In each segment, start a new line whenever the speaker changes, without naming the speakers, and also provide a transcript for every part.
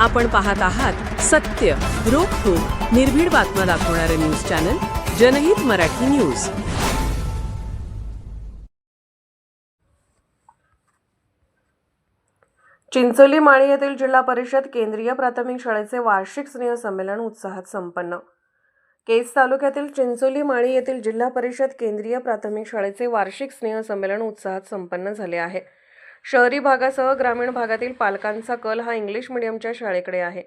आपण पाहत आहात सत्य, रोखठोक, निर्भीड बातम्या दाखवणारे न्यूज चॅनल जनहित मराठी न्यूज। चिंचोली माळी येथील जिल्हा परिषद केंद्रीय प्राथमिक शाळेचे वार्षिक स्नेहसंमेलन उत्साहात संपन्न। केज तालुक्यातील चिंचोली माळी येथील जिल्हा परिषद केंद्रीय प्राथमिक शाळेचे वार्षिक स्नेहसंमेलन उत्साहात संपन्न झाले आहे। शहरी भागासह ग्रामीण भागातील पालकांचा कल हा इंग्लिश मीडियमच्या शाळेकडे आहे।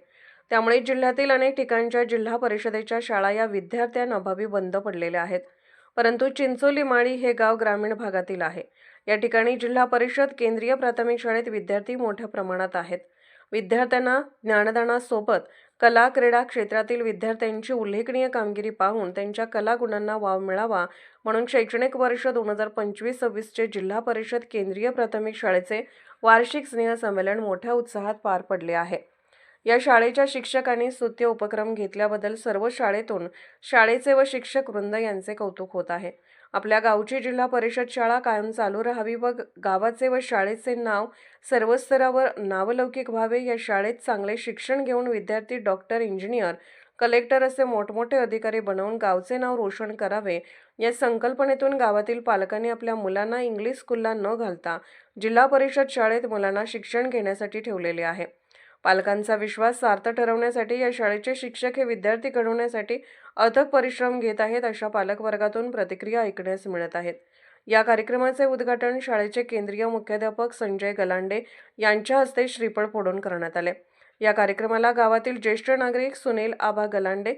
त्यामुळे जिल्ह्यातील अनेक ठिकाणच्या जिल्हा परिषदेच्या शाळा या विद्यार्थ्यांअभावी बंद पडलेल्या आहेत। परंतु चिंचोली माळी हे गाव ग्रामीण भागातील आहे। या ठिकाणी जिल्हा परिषद केंद्रीय प्राथमिक शाळेत विद्यार्थी मोठ्या प्रमाणात आहेत। विद्यार्थ्यांना ज्ञानदानासोबत कला क्रीडा क्षेत्रातील विद्यार्थ्यांची उल्लेखनीय कामगिरी पाहून त्यांच्या कलागुणांना वाव मिळावा म्हणून शैक्षणिक वर्ष 2025-26 चे जिल्हा परिषद केंद्रीय प्राथमिक शाळेचे वार्षिक स्नेहसंमेलन मोठ्या उत्साहात पार पडले आहे। या शाळेच्या शिक्षकांनी स्तुत्य उपक्रम घेतल्याबद्दल सर्व शाळेतून शाळेचे व शिक्षक वृंद यांचे कौतुक होत आहे। आपल्या गावची जिल्हा परिषद शाळा कायम चालू राहावी व गावाचे व शाळेचे नाव सर्व स्तरावर नावलौकिक व्हावे, या शाळेत चांगले शिक्षण घेऊन विद्यार्थी डॉक्टर, इंजिनियर, कलेक्टर असे मोठमोठे अधिकारी बनवून गावचे नाव रोशन करावे, या संकल्पनेतून गावातील पालकांनी आपल्या मुलांना इंग्लिश स्कूलला न घालता जिल्हा परिषद शाळेत मुलांना शिक्षण घेण्यासाठी ठेवलेले आहे। पालकांचा विश्वास सार्थ ठरवण्यासाठी या शाळेचे शिक्षक हे विद्यार्थी घडवण्यासाठी अथक परिश्रम घेत आहेत, अशा पालकवर्गातून प्रतिक्रिया ऐकण्यास मिळत आहेत। या कार्यक्रमाचे उद्घाटन शाळेचे केंद्रीय मुख्याध्यापक संजय गलांडे यांच्या हस्ते श्रीफळ फोडून करण्यात आले। या कार्यक्रमाला गावातील ज्येष्ठ नागरिक सुनील आबा गलांडे,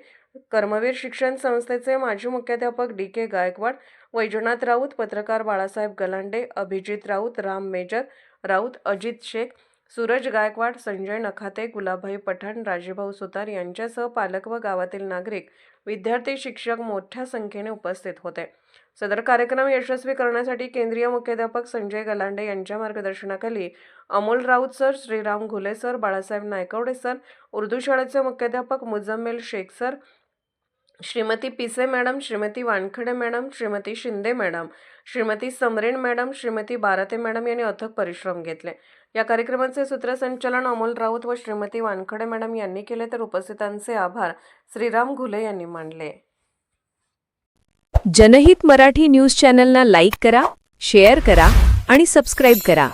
कर्मवीर शिक्षण संस्थेचे माजी मुख्याध्यापक DK गायकवाड, वैजनाथ राऊत, पत्रकार बाळासाहेब गलांडे, अभिजित राऊत, राम मेजर राऊत, अजित शेख, सूरज गायकवाड, संजय नखाते, गुलाबभाई पठाण, राजेभाऊ सुतार यांच्यासह पालक व गावातील नागरिक, विद्यार्थी, शिक्षक मोठ्या संख्येने उपस्थित होते। सदर कार्यक्रम यशस्वी करण्यासाठी केंद्रीय मुख्याध्यापक संजय गलांडे यांच्या मार्गदर्शनाखाली Amol Raut sir, Shriram Ghule sir, Balasaheb Naikwade sir, Urdu शाळेचे मुख्याध्यापक Muzammil Shaikh sir, Shrimati Pise madam, Shrimati Wankhede madam, Shrimati Shinde madam, Shrimati Samreen madam, Shrimati Barte madam यांनी अथक परिश्रम घेतले। या कार्यक्रमाचे सूत्रसंचालन अमोल राऊत व श्रीमती वानखडे मॅडम यांनी केले, तर उपस्थितांचे आभार श्रीराम घुले यांनी मानले।
जनहित मराठी न्यूज चॅनलला लाईक करा, शेअर करा आणि सबस्क्राईब करा।